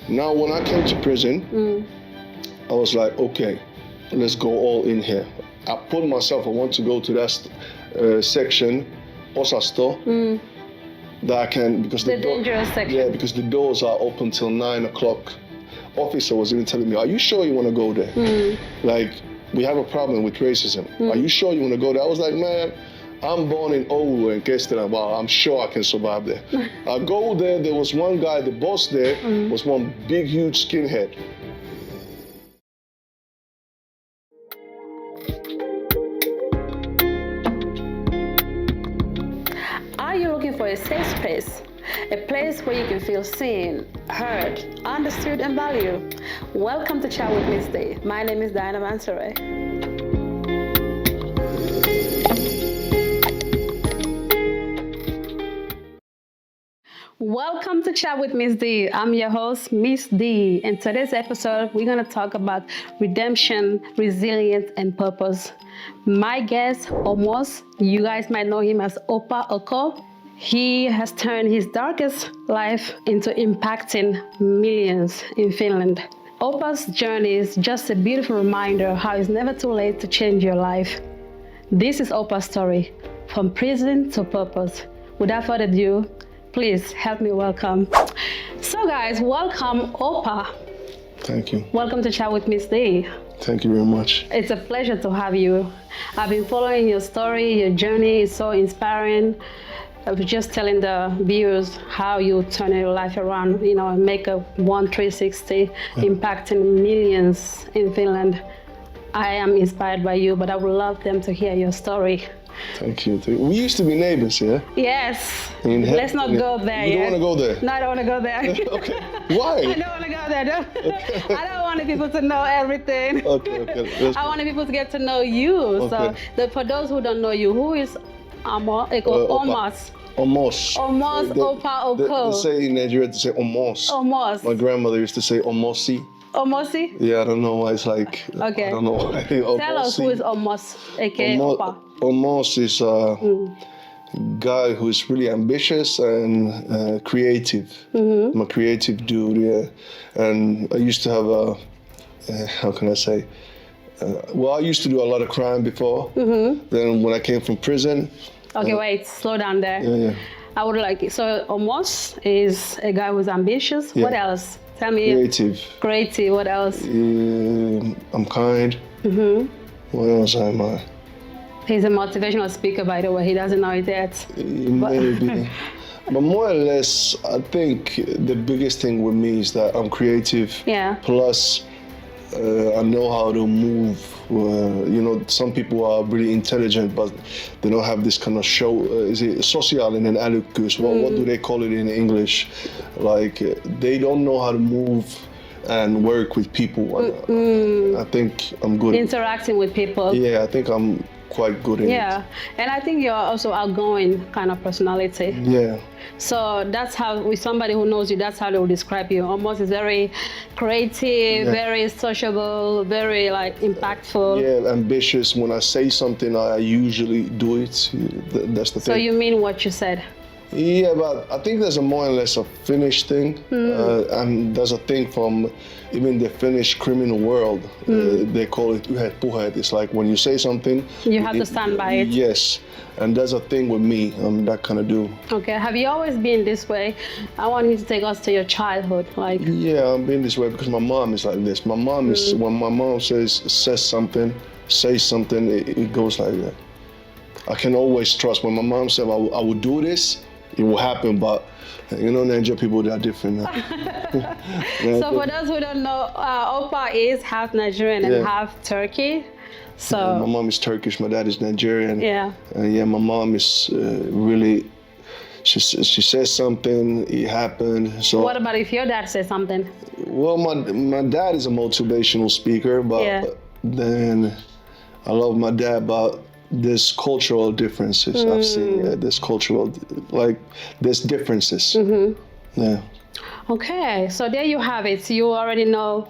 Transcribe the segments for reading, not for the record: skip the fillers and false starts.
Now, when I came to prison, I was like, okay, let's go all in here. I put myself, I want to go to that section, Osasto, that I can, because the dangerous section. Yeah, because the doors are open till 9 o'clock. Officer was even telling me, are you sure you want to go there? Like, we have a problem with racism. Are you sure you want to go there? I was like, man, I'm born in Oulu and Kestena. Wow, I'm sure I can survive there. I go there, there was one guy, the boss there, was one big, huge skinhead. Are you looking for a safe space? A place where you can feel seen, heard, understood, and valued? Welcome to Chat with Miss D. My name is Diana Mansoure. Welcome to Chat with Miss D. I'm your host, Miss D. In today's episode, we're going to talk about redemption, resilience, and purpose. My guest, Omos, you guys might know him as Opa Oko. He has turned his darkest life into impacting millions in Finland. Opa's journey is just a beautiful reminder how it's never too late to change your life. This is Opa's story, from prison to purpose. Without further ado, please help me welcome. So guys, welcome Opa. Thank you. Welcome to Chat with Miss D. Thank you very much. It's a pleasure to have you. I've been following your story, your journey is so inspiring. I was just telling the viewers how you turn your life around, make a 360, impacting millions in Finland. I am inspired by you, but I would love them to hear your story. Thank you. We used to be neighbors, yeah? Yes. Let's not go there. You don't want to go there? No, I don't want to go there. Okay. Why? I don't want to go there. No. Okay. I don't want people to know everything. Okay. I want people to get to know you. Okay. So, for those who don't know you, who is Omos? Omos. Omos, Opa, Oko. They say in Nigeria to say Omos. Omos. My grandmother used to say Omosi. Omosi? Yeah, I don't know why it's like. Okay. I don't know why. Tell us who is Omos, aka Opa. Omos is a guy who is really ambitious and creative. I'm a creative dude, yeah. And I used to have how can I say? I used to do a lot of crime before. Then when I came from prison. Okay, wait, slow down there. Yeah. I would like it. So Omos is a guy who's ambitious. Yeah. What else? Tell me. Creative. What else? I'm kind. What else am I? He's a motivational speaker, by the way. He doesn't know it yet. Maybe. But more or less, I think the biggest thing with me is that I'm creative. Yeah. Plus, I know how to move. Some people are really intelligent, but they don't have this kind of show. Is it sosiaalinen älykkyys? What do they call it in English? Like, they don't know how to move and work with people. I think I'm good. Interacting with people. Yeah, I think I'm quite good in it. Yeah, and I think you're also outgoing kind of personality. Yeah. So that's how, with somebody who knows you, that's how they will describe you. Almost is very creative, very sociable, very impactful. Yeah, ambitious. When I say something, I usually do it. That's the thing. So you mean what you said? Yeah, but I think there's a more or less a Finnish thing, and there's a thing from even the Finnish criminal world. They call it yhdet puheet. It's like when you say something, you have to stand by it. Yes, and there's a thing with me. I'm that kind of dude. Okay, have you always been this way? I want you to take us to your childhood, Yeah, I've been this way because my mom is like this. My mom is when my mom says something, it goes like that. I can always trust when my mom said I would do this. It will happen, but Nigeria people, they are different now. So for those who don't know, Opa is half Nigerian and half Turkey. So my mom is Turkish, my dad is Nigerian. Yeah. My mom is really. She says something, it happened. So what about if your dad says something? Well, my dad is a motivational speaker, but then I love my dad, but there's cultural differences. I've seen there's there's differences. Yeah. Okay, so there you have it. You already know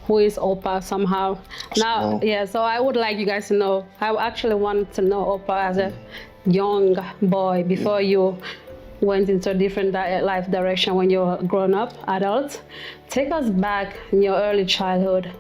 who is Opa somehow. Now, so I would like you guys to know. I actually wanted to know Opa as a young boy before you went into a different life direction when you're grown up, adult. Take us back in your early childhood.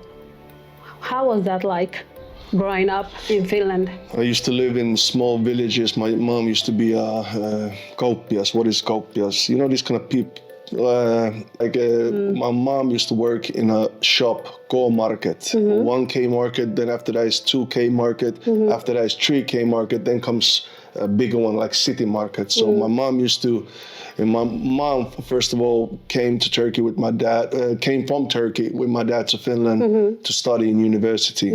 How was that like, growing up in Finland? I used to live in small villages. My mom used to be a kauppias. What is kauppias? You know, these kind of people. My mom used to work in a shop, K-market. 1K market, then after that is 2K market, after that is 3K market, then comes a bigger one like city market. So my mom first of all came to Turkey with my dad, came from Turkey with my dad to Finland to study in university.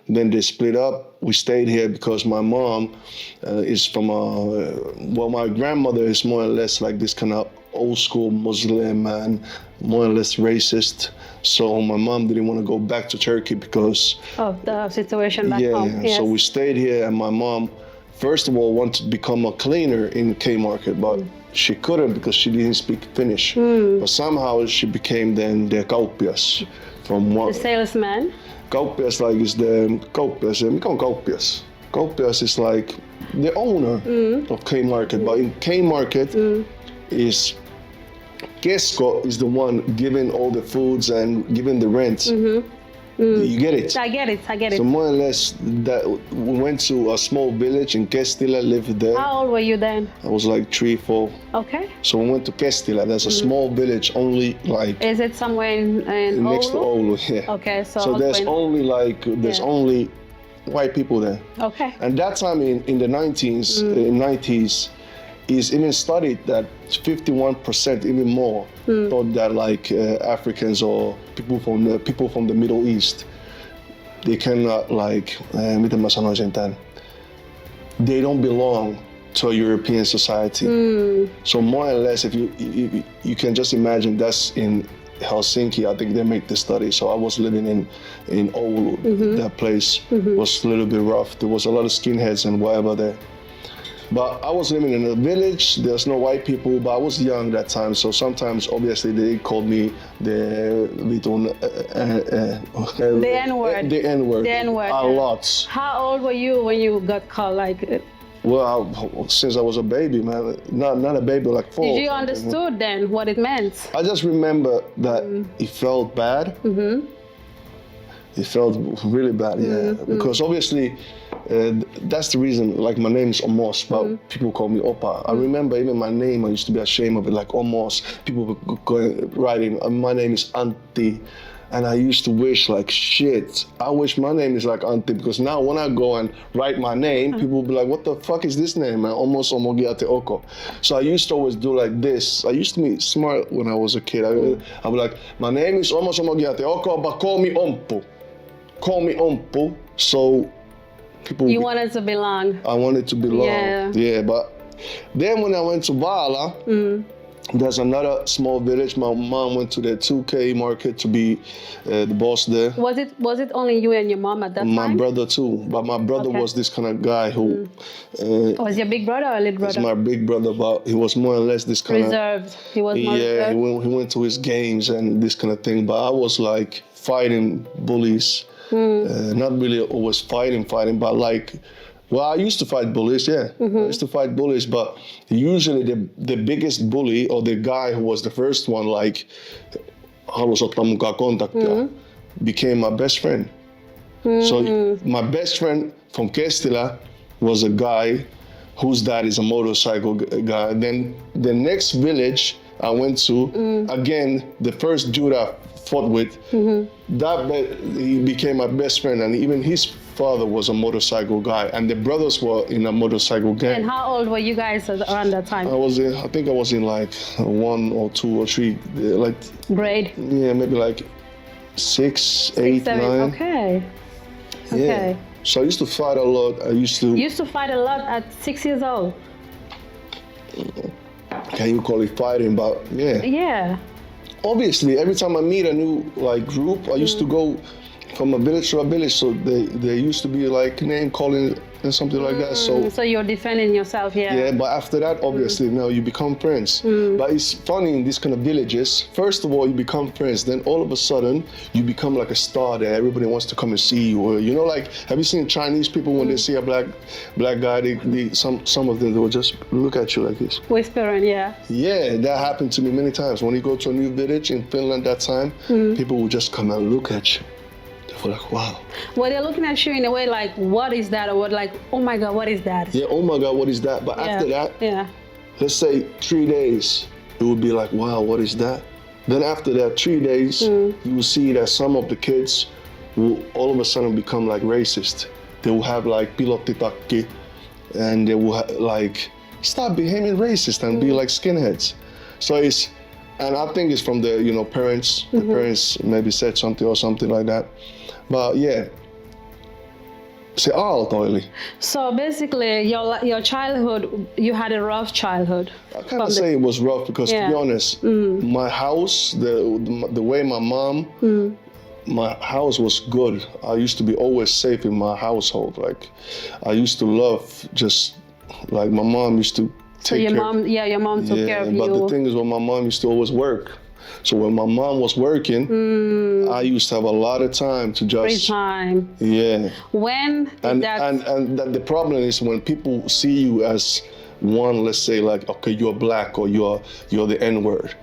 Then they split up. We stayed here because my mom is from my grandmother is more or less like this kind of old school Muslim and more or less racist. So my mom didn't want to go back to Turkey because of the situation back home. Yeah. Yes. So we stayed here, and my mom, first of all, wanted to become a cleaner in K-market, but she couldn't because she didn't speak Finnish. But somehow she became then the kauppias from one. The salesman. Kauppias like is the kauppias. Mikä on kauppias? Kauppias is like the owner of K-market, but in K-market is Kesko is the one giving all the foods and giving the rent. You get it? I get it. So more or less, that we went to a small village in Kestila, lived there. How old were you then? I was like 3, 4. Okay. So we went to Kestila. There's a small village, only like Is it somewhere in next to Oulu? Oulu. Yeah. Okay, So there's only white people there. Okay. And that time in the 90s, is even studied that 51%, even more, thought that like Africans or people from the Middle East, they cannot like, miten mä sanoisin tämän? They don't belong to a European society. So more or less, if you can just imagine, that's in Helsinki. I think they make the study. So I was living in Oulu. That place was a little bit rough. There was a lot of skinheads and whatever there. But I was living in a village. There's no white people, but I was young that time. So sometimes, obviously, they called me the N-word. The N-word. The N-word. A lot. How old were you when you got called like? Well, since I was a baby, man. Not a baby, like 4. Did you understood then what it meant? I just remember that it felt bad. It felt really bad, yeah. Because obviously, that's the reason, like my name is Omos, but people call me Opa. I remember even my name, I used to be ashamed of it, like Omos. People were writing, my name is Antti. And I used to wish like, shit, I wish my name is like Antti, because now when I go and write my name, people will be like, what the fuck is this name, man? Omos Omogiate Oko. So I used to always do like this. I used to be smart when I was a kid. I'd be like, my name is Omos Omogiate Oko, but call me Ompu. Call me Ompu. So people. You wanted to belong. I wanted to belong. Yeah, but then when I went to Vaala, there's another small village. My mom went to the 2K market to be the boss there. Was it only you and your mom at that time? My brother too, but my brother was this kind of guy who. Was your big brother or little brother? He's my big brother, but he was more or less this kind reserved. He was more reserved. reserved. He went to his games and this kind of thing. But I was like fighting bullies. Not really always fighting, but like, well, I used to fight bullies, yeah. I used to fight bullies, but usually the biggest bully or the guy who was the first one, like, halusi ottaa mukaan kontaktia, became my best friend. So my best friend from Kestila was a guy whose dad is a motorcycle guy. Then the next village I went to, again, the first dude I fought with, he became my best friend, and even his father was a motorcycle guy, and the brothers were in a motorcycle gang. And how old were you guys around that time? I think I was in like 1 or 2 or 3, like grade. Yeah, maybe like 6, 8, 7. 9. Okay. Yeah. So I used to fight a lot. You used to fight a lot at 6 years old. Can you call it fighting? But yeah. Yeah. Obviously, every time I meet a new like group, I used to go from a village to a village. So they used to be like name calling and something like that. So you're defending yourself, yeah. Yeah, but after that, obviously, now you become friends. But it's funny in these kind of villages. First of all, you become friends. Then all of a sudden, you become like a star there. Everybody wants to come and see you. Or, you know, like, have you seen Chinese people when they see a black guy? Some of them, they will just look at you like this. Whispering, yeah. Yeah, that happened to me many times. When you go to a new village in Finland that time, people will just come and look at you. They're like, wow. Well, they're looking at you in a way like, what is that? Or what, like, oh my God, what is that? Yeah, oh my God, what is that? But after that, let's say 3 days, it would be like, wow, what is that? Then after that 3 days, you will see that some of the kids will all of a sudden become like racist. They will have like pilottitakki, and they will like start behaving racist and be like skinheads. So and I think it's from the parents. The parents maybe said something or something like that. But yeah, se aaltoili. So basically, your childhood, you had a rough childhood. I kind of say it was rough because, to be honest, my house, the way my mom, my house was good. I used to be always safe in my household. Like, I used to love just, like, my mom used to take care. Your mom took care of you. But the thing is, when my mom used to always work. So when my mom was working, I used to have a lot of time to just free time. Yeah. When and the problem is when people see you as one, let's say like, okay, you're black or you're the N-word,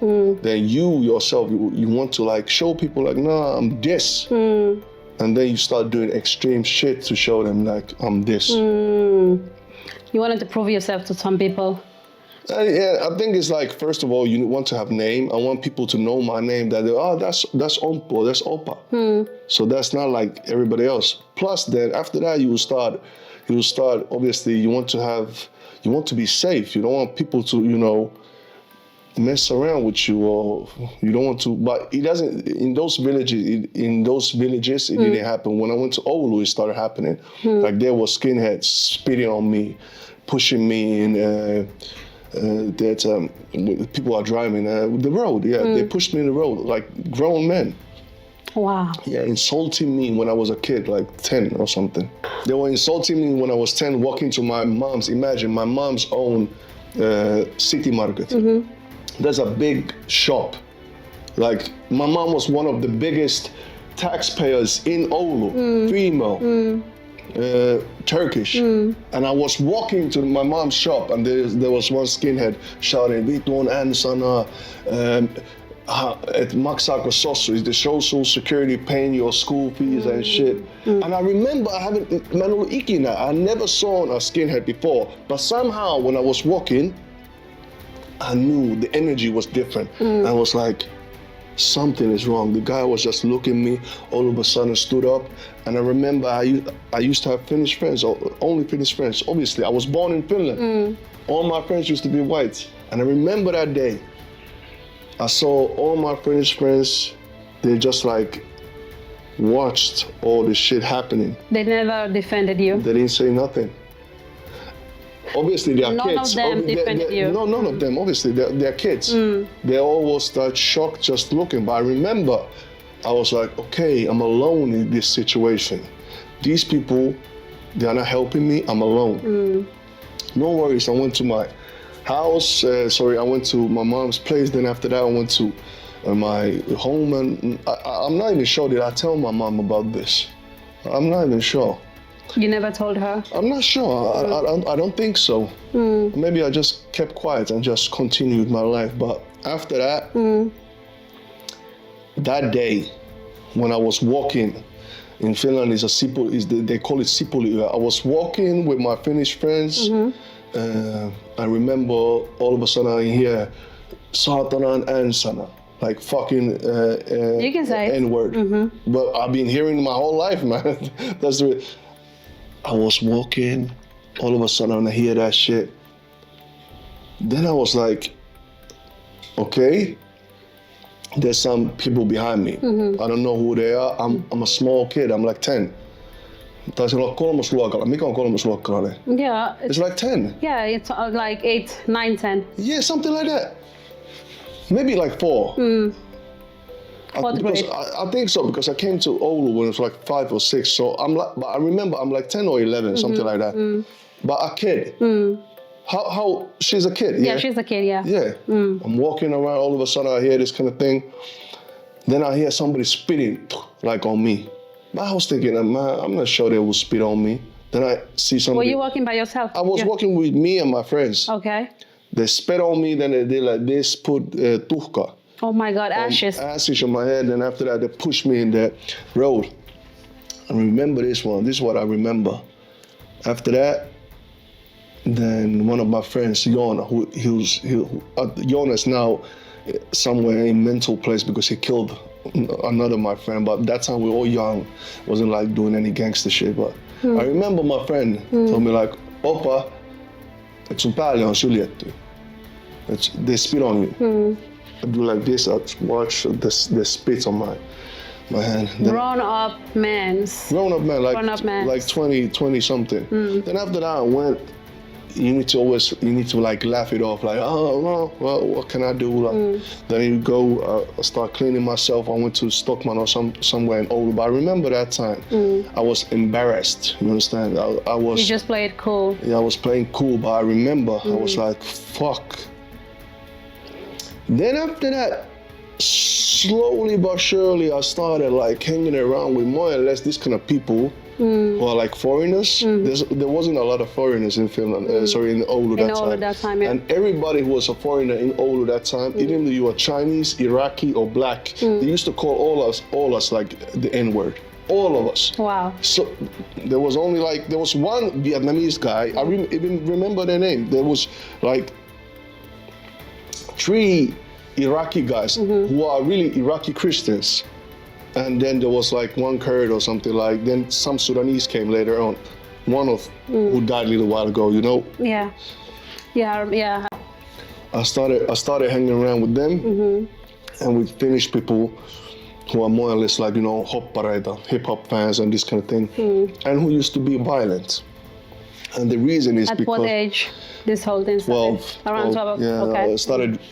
then you yourself you want to like show people like, nah, I'm this, and then you start doing extreme shit to show them like I'm this. You wanted to prove yourself to some people. Yeah, I think it's like, first of all, you want to have name. I want people to know my name, that that's Ompo, that's Opa. So that's not like everybody else. Plus then after that you will start, obviously you want to be safe. You don't want people to, mess around with you, or you don't want to, but it doesn't, in those villages, it didn't happen. When I went to Oulu, it started happening. Like there were skinheads spitting on me, pushing me in, that people are driving the road. They pushed me in the road like grown men. Wow. Yeah, insulting me when I was a kid, like 10 or something. They were insulting me when I was 10, walking to my mom's. Imagine my mom's own city market. There's a big shop. Like my mom was one of the biggest taxpayers in Oulu, female. Turkish, and I was walking to my mom's shop, and there was one skinhead shouting, "Vitun ansana, et maksaako sossu, is the social security paying your school fees and shit." And I remember I never saw a skinhead before, but somehow when I was walking, I knew the energy was different. I was like, something is wrong. The guy was just looking at me, all of a sudden stood up. And I remember I used to have Finnish friends, only Finnish friends. Obviously, I was born in Finland. All my friends used to be white. And I remember that day, I saw all my Finnish friends, they just like watched all this shit happening. They never defended you? They didn't say nothing. Obviously, they are kids. None of them defended you? No, none of them. Obviously, they're kids. They always start shocked just looking. But I remember, I was like, okay, I'm alone in this situation. These people, they are not helping me. I'm alone. No worries. I went to my house. I went to my mom's place. Then after that, I went to my home. And I'm not even sure, did I tell my mom about this? I'm not even sure. You never told her? I'm not sure. I don't think so. Maybe I just kept quiet and just continued my life. But after that, that day, when I was walking in Finland, they call it sipuli. I was walking with my Finnish friends. I remember all of a sudden I hear saatanan ansana. Like fucking you can say N-word. But I've been hearing my whole life, man. That's the. I was walking, all of a sudden I hear that shit. Then I was like, okay, there's some people behind me. I don't know who they are. I'm a small kid, I'm like 10. Taisin olla kolmosluokalla. Mikä on kolmosluokkalainen? Yeah. It's like 10. Yeah, it's like 8, 9, 10. Yeah, something like that. Maybe like 4. Fourth because grade. I think so, because I came to Oulu when I was like 5 or 6. So but I remember I'm like 10 or 11, something like that. But a kid. How she's a kid, yeah? Yeah, she's a kid, yeah. Yeah. I'm walking around, all of a sudden I hear this kind of thing. Then I hear somebody spitting like on me. I was thinking, man, I'm not sure they will spit on me. Then I see somebody. Were you walking by yourself? I was walking with me and my friends. Okay. They spit on me, then they did like this, put tuhka. Oh my God, ashes. Ashes on my head, and after that they pushed me in the road. I remember this one. This is what I remember. After that, then one of my friends, Yona, Yona is now somewhere in mental place because he killed another my friend. But that time we were all young, wasn't like doing any gangster shit. But I remember my friend told me like, "Opa, et sun päälle on suljettu. They spit on you." I do like this. I watch the spit on my hand. Grown up men, like 20 something. Then after that I went. You need to like laugh it off, like, oh, well, what can I do? Like, then you go, start cleaning myself. I went to Stockman or somewhere in Oulu. But I remember that time, I was embarrassed. You understand? I was. You just played cool. Yeah, I was playing cool, but I remember I was like, fuck. Then after that, slowly but surely, I started like hanging around with more or less this kind of people. Who are like foreigners. There wasn't a lot of foreigners in Finland, in Oulu that time. Yeah. And everybody who was a foreigner in Oulu that time, even if you were Chinese, Iraqi or black, they used to call all us like the N-word. All of us. Wow. So there was one Vietnamese guy, I even remember their name. There was like 3 Iraqi guys who are really Iraqi Christians. And then there was like 1 Kurd or something like. Then some Sudanese came later on. One of who died a little while ago, you know. Yeah, yeah. I started hanging around with them, and with Finnish people who are more or less like, you know, hoppareita, hip hop fans and this kind of thing, and who used to be violent. And the reason is At because. At what age? This whole thing started? 12. Around 12. Yeah, Okay.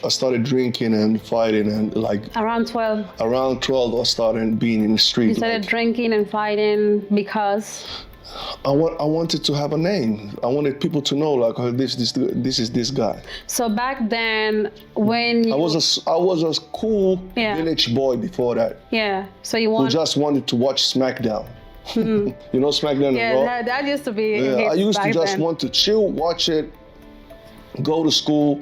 I started drinking and fighting and like. Around 12. Around 12, I started being in the street. You started drinking and fighting because. I wanted to have a name. I wanted people to know like, oh, this is this guy. So back then, when you, I was a cool village boy before that. Yeah. So you who just wanted to watch SmackDown. You know SmackDown? Yeah, that used to be. Yeah, I used to just then. want to chill, watch it, go to school.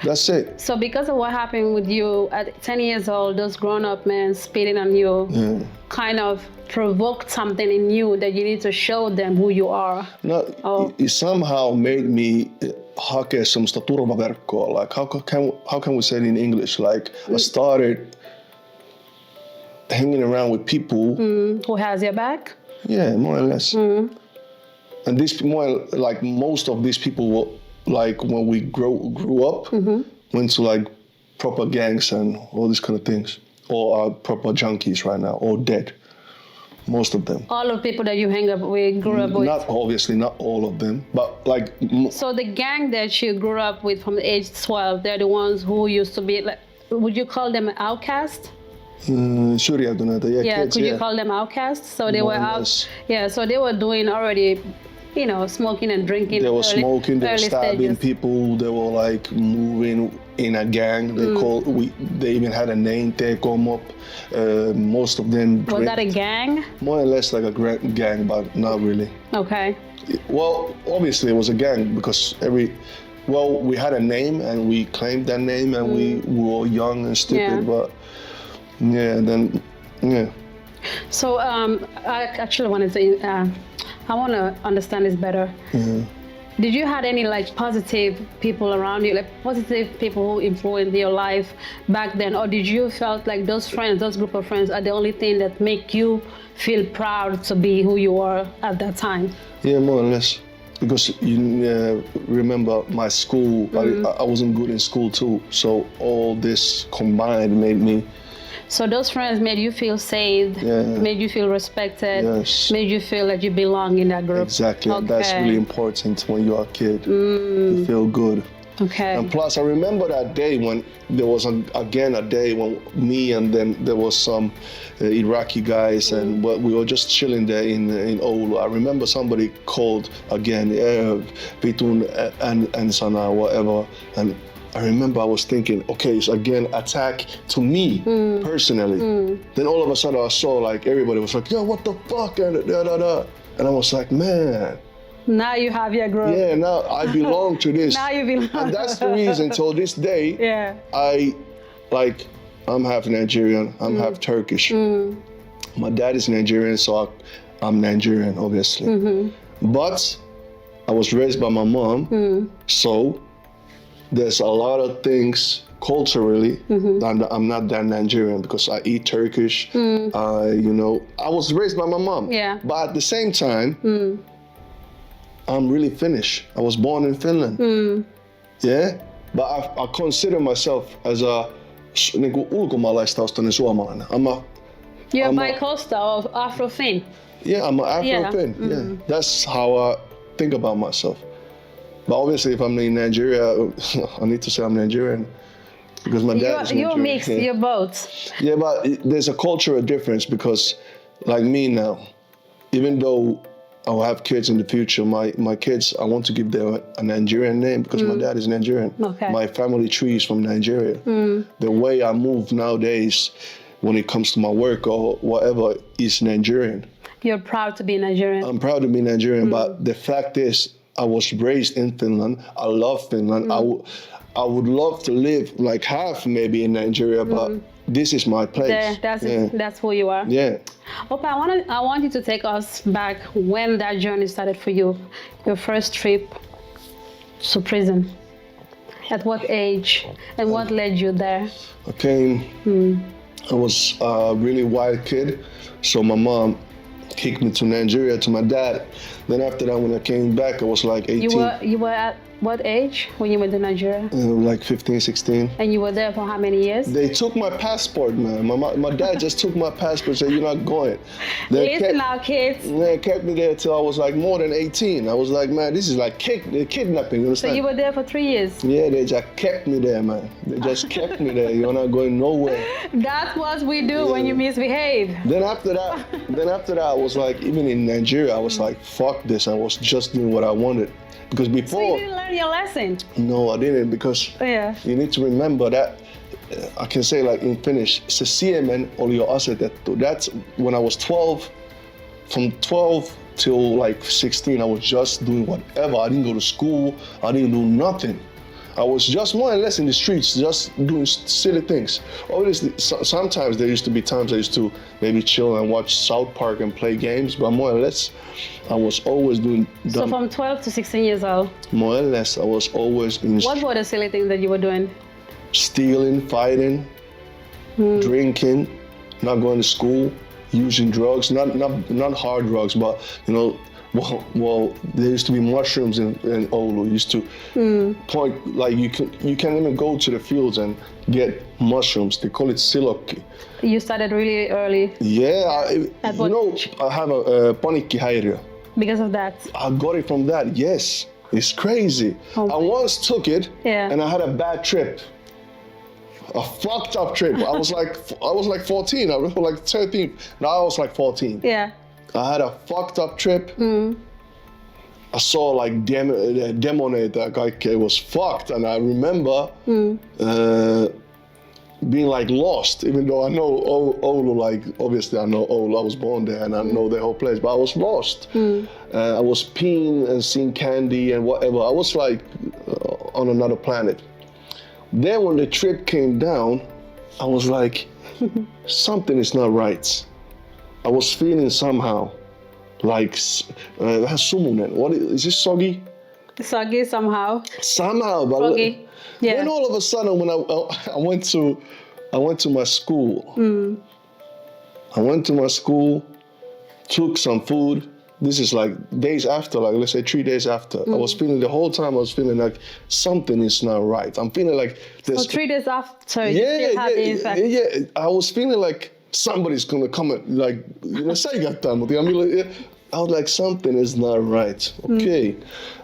That's it. So because of what happened with you at 10 years old, those grown-up men spitting on you kind of provoked something in you that you need to show them who you are. No, it somehow made me hakea semmoista turvaverkkoa. Like how can we say it in English? Like I started hanging around with people who has your back. Yeah, more or less. And most of these people were like when we grew up, went to like proper gangs and all these kind of things, or are proper junkies right now, or dead. Most of them. All of the people that you hang up with, grew up with? Not obviously, not all of them, but like. So the gang that you grew up with from the age 12, they're the ones who used to be like, would you call them outcast? Syrjäytyneitä, could you call them outcasts? So they were out. Yeah, so they were doing already, you know, smoking and drinking. They were smoking, they were stabbing stages. people, they were like moving in a gang. They even had a name, Tekomop. Most of them. Was that a gang? More or less like a gang, but not really. Okay. Well, obviously it was a gang because we had a name and we claimed that name and we were young and stupid, but So I actually wanted to, I want to understand this better. Did you have any like positive people around you, like positive people who influenced your life back then, or did you felt like those group of friends are the only thing that make you feel proud to be who you are at that time? Yeah, more or less. Because you remember my school, I wasn't good in school too, so all this combined made me. So those friends made you feel safe, made you feel respected, made you feel like you belong in that group. Exactly, okay. That's really important when you're a kid. You feel good. Okay. And plus, I remember that day when there was again a day when me and then there was some Iraqi guys, and we were just chilling there in Oulu. I remember somebody called again, Pitun and Sana, whatever, and I remember I was thinking, okay, it's again attack to me personally. Then all of a sudden I saw like everybody was like, yo, what the fuck, and da da da, and I was like, man. Now you have your group. Yeah, now I belong to this. Now you belong. And that's the reason till this day, I'm half Nigerian, I'm half Turkish. My dad is Nigerian, so I'm Nigerian, obviously. But I was raised by my mom, so there's a lot of things culturally that I'm not that Nigerian because I eat Turkish. I was raised by my mom. Yeah. But at the same time, I'm really Finnish. I was born in Finland. Yeah? But I consider myself as a ulkomaalaistaustainen suomalainen. You're bi-coastal or Afro-Fin. Yeah, I'm an Afro-Fin. Yeah. That's how I think about myself. But obviously, if I'm in Nigeria, I need to say I'm Nigerian because my dad is Nigerian. You're mixed, you're both. Yeah, but there's a cultural difference because, like me now, even though I'll have kids in the future, my kids, I want to give them a Nigerian name because my dad is Nigerian. Okay. My family tree is from Nigeria. The way I move nowadays, when it comes to my work or whatever, is Nigerian. You're proud to be Nigerian. I'm proud to be Nigerian, but the fact is, I was raised in Finland. I love Finland. I would love to live like half maybe in Nigeria, but this is my place. That's who you are. Yeah. Opa, I want you to take us back when that journey started for you. Your first trip to prison. At what age and what led you there? I came, I was a really wild kid, so my mom kicked me to Nigeria to my dad. Then after that, when I came back, I was like 18. You were at what age when you went to Nigeria? Like 15, 16. And you were there for how many years? They took my passport, man. My dad just took my passport and said, you're not going. Listen now, kids. They kept me there till I was like more than 18. I was like, man, this is like kidnapping, you understand? So you were there for 3 years? Yeah, they just kept me there, man. They just kept me there. You're not going nowhere. That's what we do when you misbehave. Then after that, I was like, even in Nigeria, I was like, fuck this. I was just doing what I wanted. Because before... So you didn't learn your lesson? No, I didn't, because you need to remember that, I can say like in Finnish, se siemen oli jo asetettu. That's when I was 12, from 12 till like 16, I was just doing whatever. I didn't go to school, I didn't do nothing. I was just more or less in the streets, just doing silly things. Obviously, sometimes there used to be times I used to maybe chill and watch South Park and play games, but more or less, I was always doing... So from 12 to 16 years old? More or less, I was always in... What were the silly things that you were doing? Stealing, fighting, drinking, not going to school, using drugs, not hard drugs, but, you know, well, there used to be mushrooms in Oulu. Used to point, like you can even go to the fields and get mushrooms. They call it silokki. You started really early. Yeah, I have a paniikkihäiriö. Because of that? I got it from that, yes. It's crazy. Oh, I once took it and I had a bad trip. A fucked up trip. I was like 14, I was like 13. Now I was like 14. Yeah. I had a fucked up trip. I saw like demonator, like it was fucked, and I remember being like lost, even though I know Oulu, like obviously I know Oulu, I was born there and I know the whole place, but I was lost. I was peeing and seeing candy and whatever. I was like on another planet. Then when the trip came down, I was like, something is not right. I was feeling somehow like sumunen. What is this, soggy? Soggy somehow. Somehow, but Soggy. Yeah. Then all of a sudden, when I went to my school. I went to my school, took some food. This is like days after, like let's say 3 days after. I was feeling the whole time. I was feeling like something is not right. I'm feeling like this. So 3 days after, you still had the infection. Yeah. I was feeling like somebody's gonna come and like, you know, say that time. I was like, something is not right. Okay.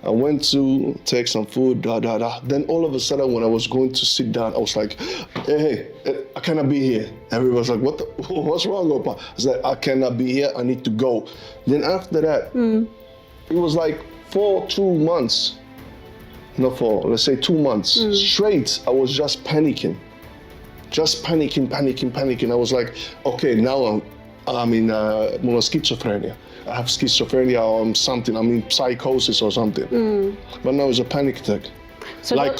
I went to take some food, Then all of a sudden, when I was going to sit down, I was like, hey, I cannot be here. Everybody was like, what's wrong, Opa? I was like, I cannot be here. I need to go. Then after that, it was like 2 months. Let's say 2 months straight. I was just panicking. Just panicking. I was like, okay, now I'm in schizophrenia. I have schizophrenia or something. I'm in psychosis or something. But now it's a panic attack. So like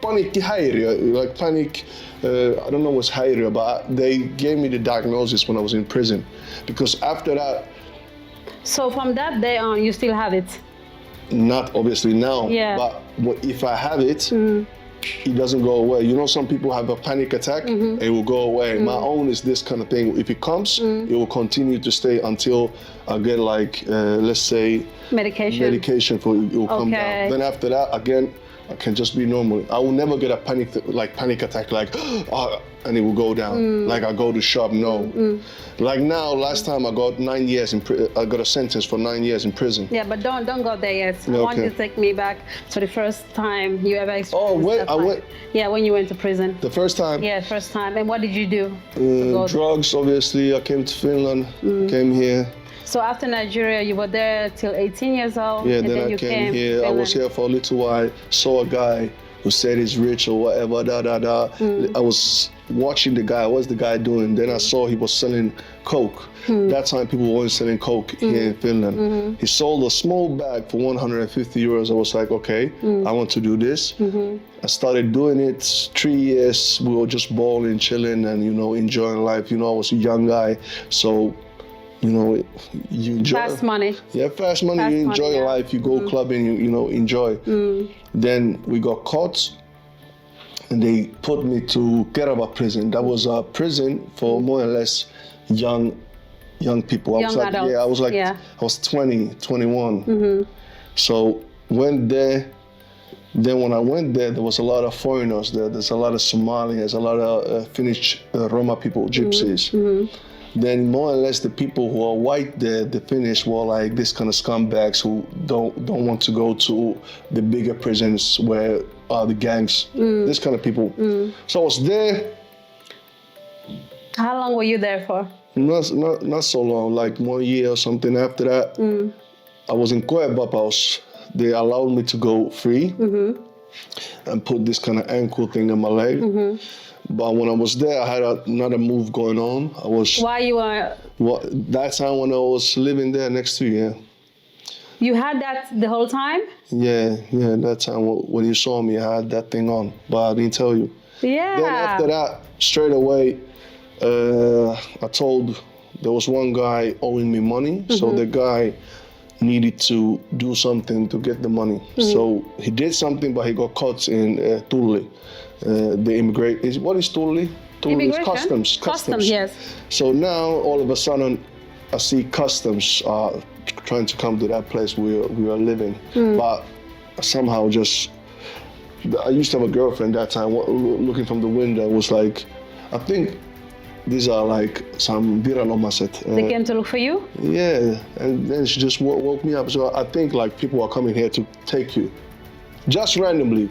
panic hysteria, like panic. I don't know what's hysteria, but they gave me the diagnosis when I was in prison. Because after that. So from that day on, you still have it? Not obviously now. Yeah. But if I have it. It doesn't go away. You know, some people have a panic attack, it will go away. My own is this kind of thing. If it comes, it will continue to stay until I get like, let's say, medication for it will come down. Then after that, again, I can just be normal. I will never get a panic attack, like, and it will go down. Like I go to shop, no. Like now, last time I got 9 years I got a sentence for 9 years in prison. Yeah, but don't go there yet. I want you to take me back to the first time you ever experienced I went. Yeah, when you went to prison. The first time? Yeah, first time. And what did you do? Drugs, obviously. I came to Finland, came here. So after Nigeria, you were there till 18 years old? Yeah, and then I came here. I was here for a little while, saw a guy who said he's rich or whatever, I was watching the guy, what's the guy doing? Then I saw he was selling coke. That time people weren't selling coke here in Finland. He sold a small bag for 150 euros. I was like, okay, I want to do this. I started doing it 3 years. We were just balling, chilling, and, enjoying life. I was a young guy, so you enjoy fast money. Yeah, fast money. You enjoy life. You go clubbing. You enjoy. Then we got caught, and they put me to Kerava prison. That was a prison for more or less young people. I was 20, 21. So went there. Then when I went there, there was a lot of foreigners there. There's a lot of Somalians, a lot of Finnish Roma people, gypsies. Then more or less the people who are white there, the Finnish, were like this kind of scumbags who don't want to go to the bigger prisons where are the gangs, this kind of people. So I was there. How long were you there for? Not so long, like 1 year or something. After that, I was in Koevapaus. They allowed me to go free and put this kind of ankle thing in my leg. But when I was there, I had another move going on. Why you were? That time when I was living there next to you. You had that the whole time? Yeah. That time when you saw me, I had that thing on, but I didn't tell you. Yeah. Then after that, straight away, I told there was one guy owing me money, so the guy needed to do something to get the money. So he did something, but he got caught in Tulli. What is Tulli? Tulli is customs. Customs, yes. So now all of a sudden, I see customs trying to come to that place we are living, but somehow I used to have a girlfriend that time. Looking from the window was like, I think these are like some viranomaiset. They came to look for you? Yeah, and then she just woke me up. So I think like people are coming here to take you. Just randomly.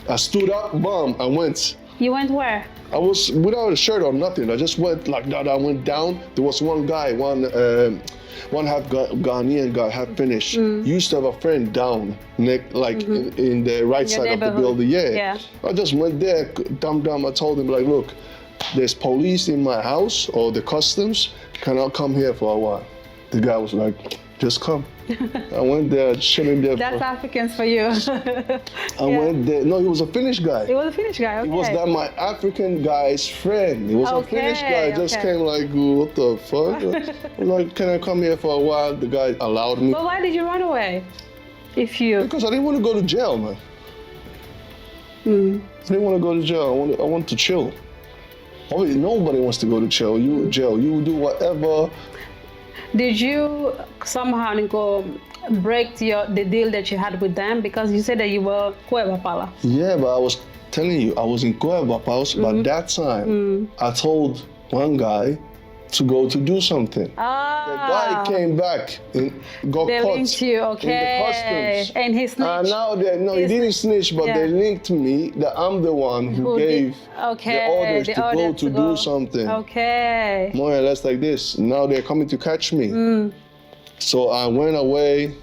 I stood up, boom, I went. You went where? I was without a shirt or nothing. I just went like that. I went down. There was one guy, one half Ghanaian guy, half Finnish. Used to have a friend down, in the right side of the building. Yeah. I just went there, dumb. I told him like, look, there's police in my house or the customs. Can I come here for a while? The guy was like, just come. I went there, chilling there. That's Africans for you. I went there. No, he was a Finnish guy. He was a Finnish guy, okay. He was my African guy's friend. He was a Finnish guy. Just came like, what the fuck? I was like, can I come here for a while? The guy allowed me. But why did you run away? Because I didn't want to go to jail, man. I didn't want to go to jail. I want to chill. Obviously, nobody wants to go to jail. You do whatever. Did you somehow break the deal that you had with them? Because you said that you were Koevapala. Yeah, but I was telling you, I was in Koevapaus, but that time I told one guy to go to do something. The guy came back and got They caught linked you, in the customs. and he snitched. And now he didn't snitch, but they linked me that I'm the one who gave the orders to do something. Okay. More or less like this. Now they're coming to catch me. So I went away.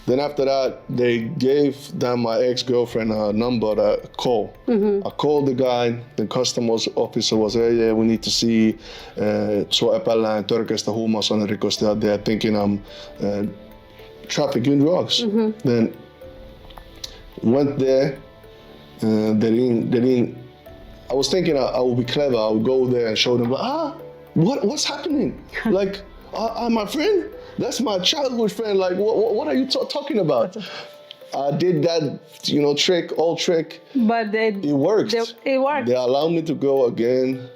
Then after that, they gave my ex-girlfriend a number to call. I called the guy, the customs officer was there, yeah, we need to see, so epäillään törkeästä huumausainerikosta, they're thinking I'm trafficking drugs. Then went there, they didn't, I was thinking I would be clever, I would go there and show them, what's happening? Like, my friend? That's my childhood friend. Like, what are you talking about? I did that, trick. But it worked. It worked. They allowed me to go again.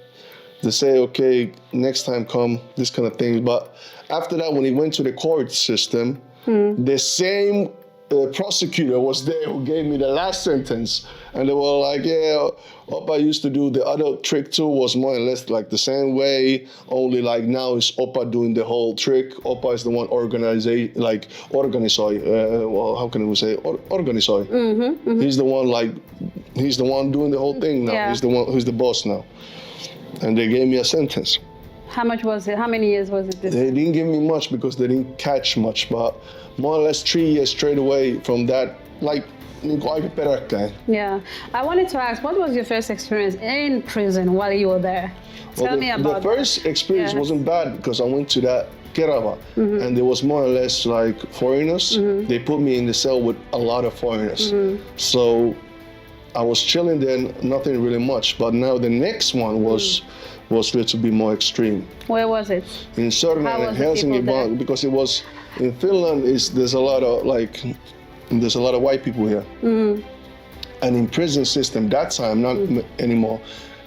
They say, okay, next time come, this kind of thing. But after that, when it went to the court system, the same prosecutor was there who gave me the last sentence. And they were like, yeah, Oppa used to do the other trick too, was more or less like the same way, only like now it's Oppa doing the whole trick. Oppa is the one organisoi. Well, how can we say organisoi? He's the one doing the whole thing now. Yeah. He's the one who's the boss now. And they gave me a sentence. How much was it? How many years was it? They didn't give me much because they didn't catch much, but more or less 3 years straight away from that, like, yeah. I wanted to ask, what was your first experience in prison while you were there? Tell me about the first experience wasn't bad because I went to that Kerava and there was more or less like foreigners. They put me in the cell with a lot of foreigners. So I was chilling there, nothing really much. But now the next one was a little bit more extreme. Where was it? In Sörnäinen, Helsinki, because it was in Finland. There's a lot of white people here, and in prison system that time, not anymore.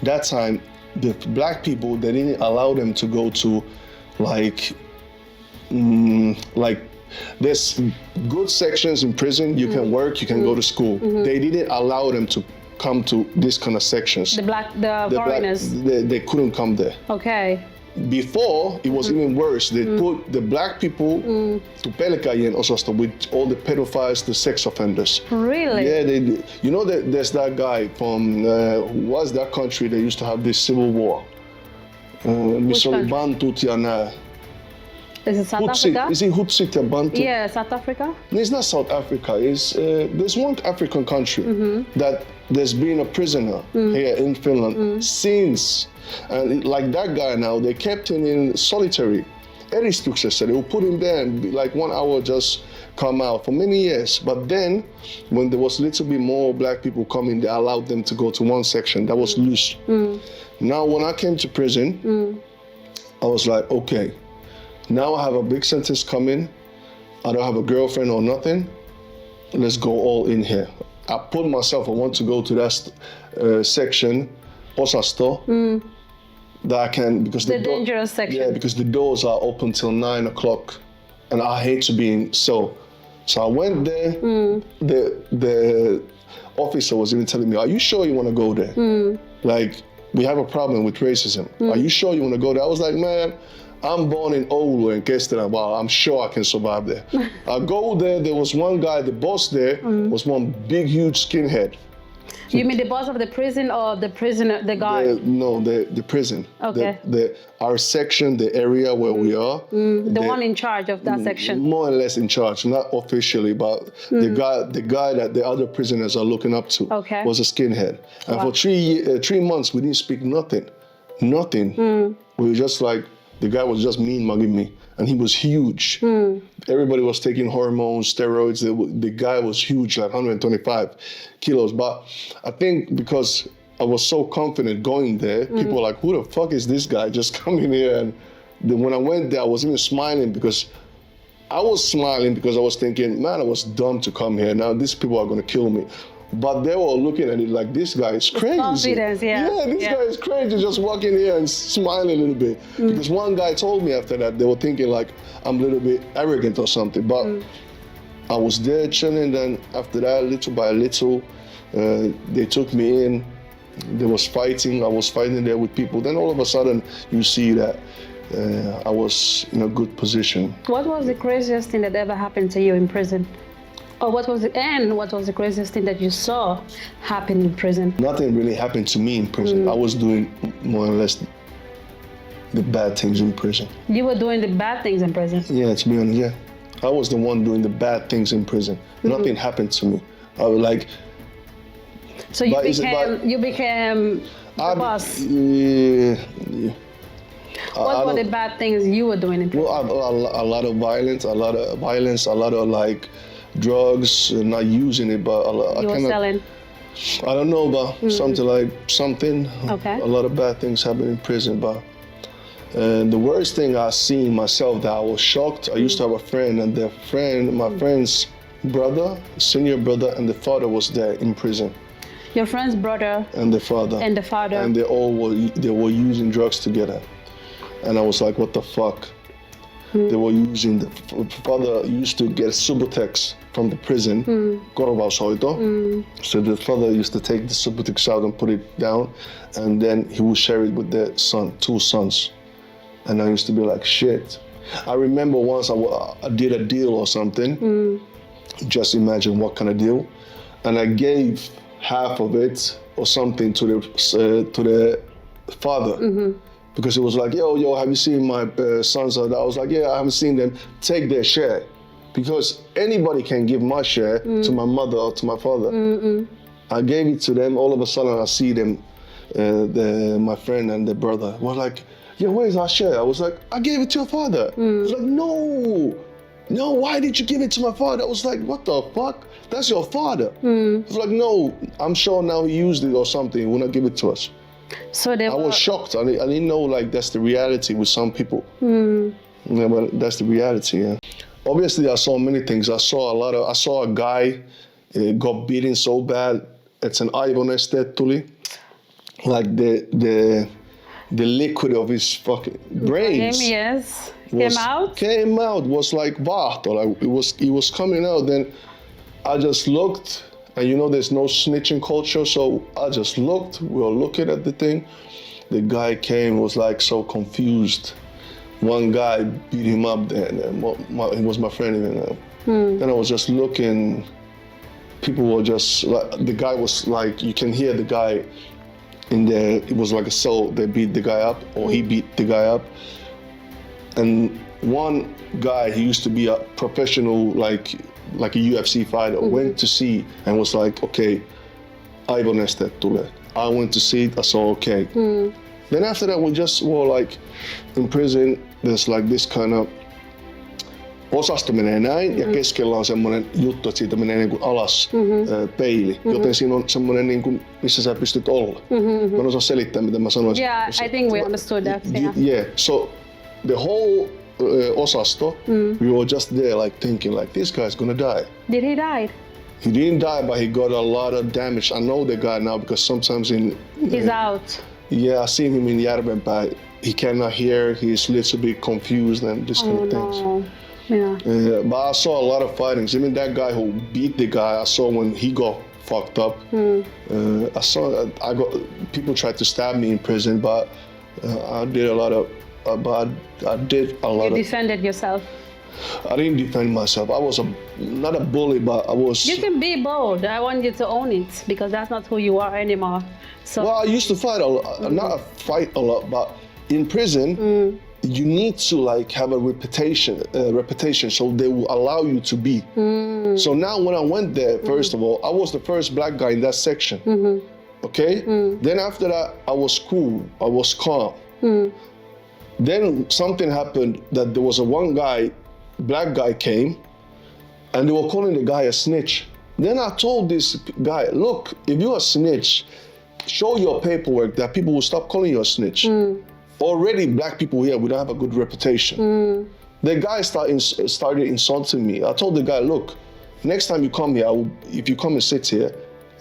That time, the black people, they didn't allow them to go to like there's good sections in prison. You can work, you can go to school. They didn't allow them to come to this kind of sections. The foreigners. They couldn't come there. Okay. Before, it was even worse. They put the black people to pelkäjien osasto with all the pedophiles, the sex offenders. Really? Yeah, they did. You know that there's that guy from, who was that country that used to have this civil war? Which country? Bantut ja nää. Is it South Africa? Is it Hutsit ja Bantu? Yeah, South Africa? It's not South Africa. It's, there's one African country that there's been a prisoner here in Finland since. And like that guy now, they kept him in solitary. Eristyksessä, they would put him there and be like 1 hour just come out for many years. But then, when there was a little bit more black people coming, they allowed them to go to one section that was loose. Now, when I came to prison, I was like, okay, now I have a big sentence coming. I don't have a girlfriend or nothing. Let's go all in here. I put myself, I want to go to that section, osasto, that I can, because the dangerous section. Yeah, because the doors are open till 9 o'clock, and I hate to be in cell. So I went there. The officer was even telling me, "Are you sure you want to go there? Like, we have a problem with racism. Are you sure you want to go there?" I was like, "Man, I'm born in Oulu and Kestera. Wow, I'm sure I can survive there." I go there. There was one guy, the boss there was one big, huge skinhead. You mean the boss of the prison or the prisoner, the guard? No, the prison. Okay. Our section, the area where we are. The one in charge of that section. More or less in charge, not officially, but the guy that the other prisoners are looking up to was a skinhead. And for 3 months, we didn't speak nothing. Nothing. We were just like, the guy was just mean mugging me. And he was huge. Everybody was taking hormones, steroids. The guy was huge, like 125 kilos. But I think because I was so confident going there, people were like, who the fuck is this guy just coming here? And when I went there, I was even smiling because I was thinking, man, I was dumb to come here. Now these people are going to kill me. But they were looking at it like, this guy is crazy. Confidence, This guy is crazy, just walking here and smiling a little bit. Because one guy told me after that, they were thinking like I'm a little bit arrogant or something. But I was there chilling, then after that, little by little, they took me in. There was fighting, I was fighting there with people. Then all of a sudden, you see that I was in a good position. What was the craziest thing that ever happened to you in prison? Or what was the craziest thing that you saw happen in prison? Nothing really happened to me in prison. I was doing more or less the bad things in prison. You were doing the bad things in prison? Yeah, to be honest, yeah. I was the one doing the bad things in prison. Nothing happened to me. I was like... So you became the boss? Yeah. What were the bad things you were doing in prison? Well, a lot of violence, a lot of like drugs, not using it, but you were selling? I don't know, but something. Okay. A lot of bad things happen in prison, but the worst thing I seen myself that I was shocked. I used to have a friend, and my friend's brother, senior brother, and the father was there in prison. Your friend's brother and the father. And they were using drugs together. And I was like, what the fuck? They were using, the father used to get Subutex from the prison, korvaushoito. So the father used to take the Subutex out and put it down, and then he would share it with their two sons. And I used to be like, shit. I remember once I did a deal or something, just imagine what kind of deal, and I gave half of it or something to the father. Because it was like, yo, have you seen my sons? I was like, yeah, I haven't seen them. Take their share. Because anybody can give my share to my mother or to my father. I gave it to them. All of a sudden, I see them, my friend and the brother was like, yo, where's our share? I was like, I gave it to your father. I was like, no, why did you give it to my father? I was like, what the fuck? That's your father. I was like, no, I'm sure now he used it or something. He will not give it to us. So I was shocked. I didn't know like that's the reality with some people. Yeah, but that's the reality. Yeah. Obviously, I saw many things. I saw a guy got beaten so bad. It's an aivoneste tuli, like the liquid of his fucking brains. Yes. Came out. Was like vaahto. Like it was coming out. Then I just looked. And you know, there's no snitching culture, so I just looked. We were looking at the thing. The guy came, was like so confused. One guy beat him up there, and he was my friend even. Then I was just looking. People were just like, the guy was like, you can hear the guy in there. It was like a cell. They beat the guy up, or he beat the guy up. And one guy, he used to be a professional, like a UFC fighter, went to see and was like, okay, aivoneste tule. I went to see it, I saw okay. Then after that, we just were like, in prison, there's like this kind of, osasto menee näin ja keskellä on semmoinen juttu, että siitä menee niin kuin alas peili. Joten siinä on semmoinen, niin kuin, missä sä pystyt olla. Mä en osaa selittää, mitä mä sanoisin. Yeah, I think we understood that. Yeah, so the whole osasto, we were just there like thinking like, this guy's gonna die. Did he die? He didn't die, but he got a lot of damage. I know the guy now because sometimes he's out. Yeah, I see him in Järvenpää. He cannot hear, he's a little bit confused and this kind of things. No. Yeah. But I saw a lot of fightings. Even that guy who beat the guy, I saw when he got fucked up. People tried to stab me in prison, but I did a lot of. You defended yourself. I didn't defend myself. I was not a bully, but I was. You can be bold. I want you to own it because that's not who you are anymore. So. Well, I used to fight a lot, not fight a lot, but in prison, you need to like have a reputation, so they will allow you to be. So now when I went there, first of all, I was the first black guy in that section. Okay. Then after that, I was cool. I was calm. Then something happened that there was one guy, black guy came, and they were calling the guy a snitch. Then I told this guy, look, if you're a snitch, show your paperwork that people will stop calling you a snitch. Already black people here, we don't have a good reputation. The guy started insulting me. I told the guy, look, next time you come here, if you come and sit here,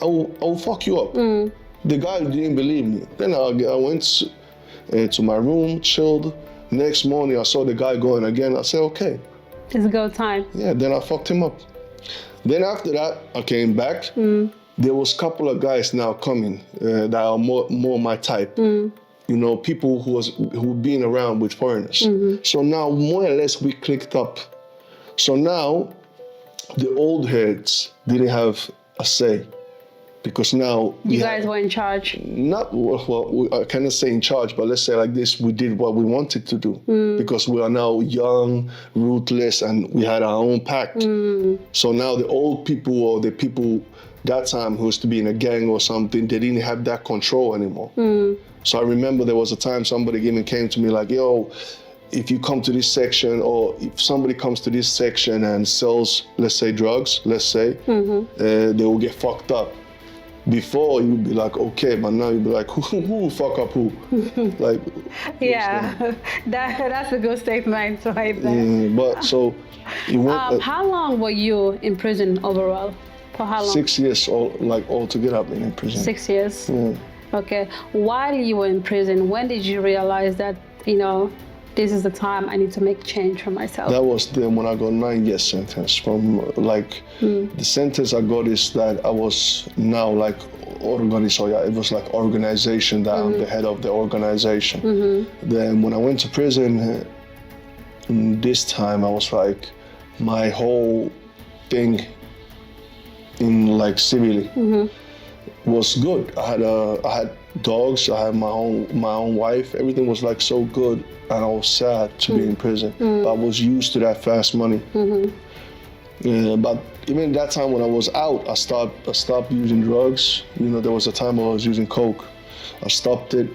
I will fuck you up. The guy didn't believe me. Then I went to my room, chilled. Next morning, I saw the guy going again. I said, okay. It's go time. Yeah, then I fucked him up. Then after that, I came back. There was a couple of guys now coming that are more my type. people who been around with foreigners. So now more or less we clicked up. So now the old heads didn't have a say, because now you guys were in charge. Not well, I cannot say in charge, but let's say like this: we did what we wanted to do because we are now young, ruthless, and we had our own pack. So now the old people, or the people that time who used to be in a gang or something, they didn't have that control anymore. So I remember there was a time somebody even came to me like, "Yo, if you come to this section, or if somebody comes to this section and sells, let's say drugs, they will get fucked up." Before you would be like, okay, but now you'd be like, who fuck up who? Like, yeah, that's a good statement right there. But so it went. How long were you in prison overall? For how long? 6 years, altogether I've been in prison. 6 years. Yeah. Okay. While you were in prison, when did you realize that this is the time I need to make change for myself? That was then when I got 9 years sentence. From the sentence I got is that I was now like it was like organization, that I'm the head of the organization. Then when I went to prison, this time I was like, my whole thing in like civilly was good. I had dogs, I had my own wife, everything was like so good. And I was sad to be in prison, but I was used to that fast money. But even that time when I was out, I stopped using drugs. There was a time I was using coke. I stopped it.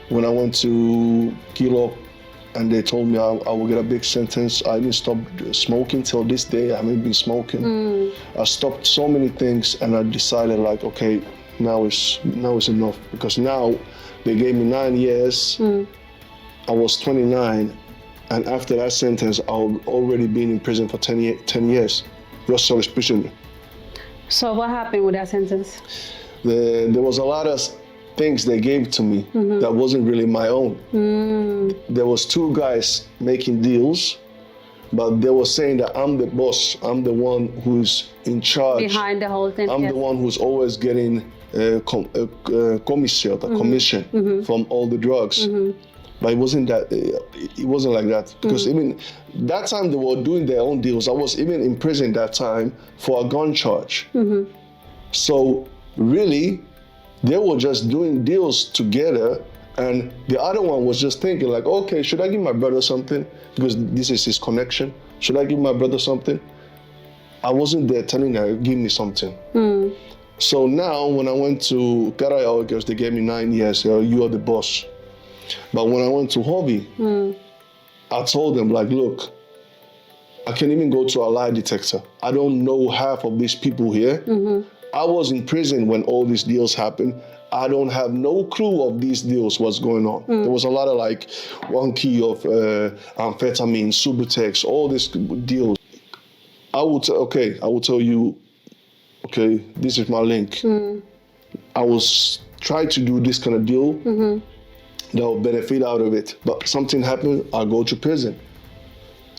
When I went to Kilo, and they told me I would get a big sentence, I didn't stop smoking till this day. I haven't been smoking. I stopped so many things, and I decided like, okay, now it's enough, because now they gave me 9 years. I was 29, and after that sentence, I'd already been in prison for 10 years. Just service prison. So what happened with that sentence? There was a lot of things they gave to me that wasn't really my own. There was 2 guys making deals, but they were saying that I'm the boss. I'm the one who's in charge. Behind the whole thing. I'm the one who's always getting commission from all the drugs. But it wasn't like that, because even that time they were doing their own deals. I was even in prison that time for a gun charge. So really, they were just doing deals together, and the other one was just thinking like, okay, should I give my brother something? Because this is his connection. Should I give my brother something? I wasn't there telling her, give me something. So now when I went to Karayawakers, they gave me 9 years. You are the boss. But when I went to Hobby, I told them like, look, I can't even go to a lie detector. I don't know half of these people here. I was in prison when all these deals happened. I don't have no clue of these deals, what's going on. There was a lot of like 1 key of amphetamine, Subutex, all these deals. I will tell you, okay, this is my link. I was trying to do this kind of deal that will benefit out of it. But something happened, I'll go to prison.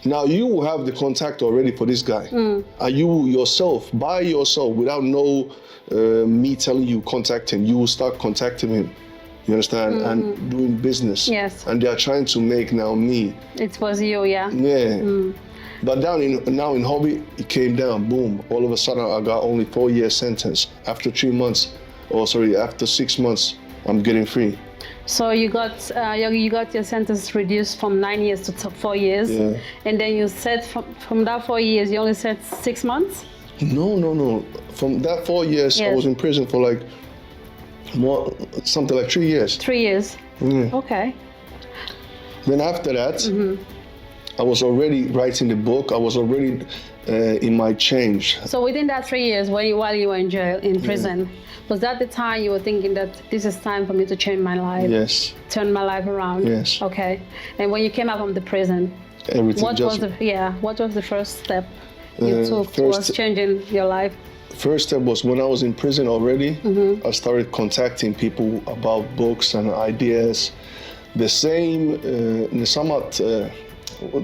Now you have the contact already for this guy. And you yourself, by yourself, without me telling you, contact him, you will start contacting him. You understand? And doing business. Yes. And they are trying to make now me. It was you, yeah. Yeah. But now in Hobby, it came down, boom. All of a sudden, I got only 4 years sentence. After 6 months, I'm getting free. So you got your sentence reduced from 9 years to 4 years, and then you said from that 4 years you only said 6 months. No. From that 4 years, I was in prison for like something like 3 years. 3 years. Okay. Then after that, I was already writing the book. I was already in my change. So within that 3 years, while you were in jail, in prison, was that the time you were thinking that this is time for me to change my life? Yes. Turn my life around? Yes. Okay. And when you came out from the prison, what was the first step you took towards changing your life? First step was when I was in prison already, I started contacting people about books and ideas. The same,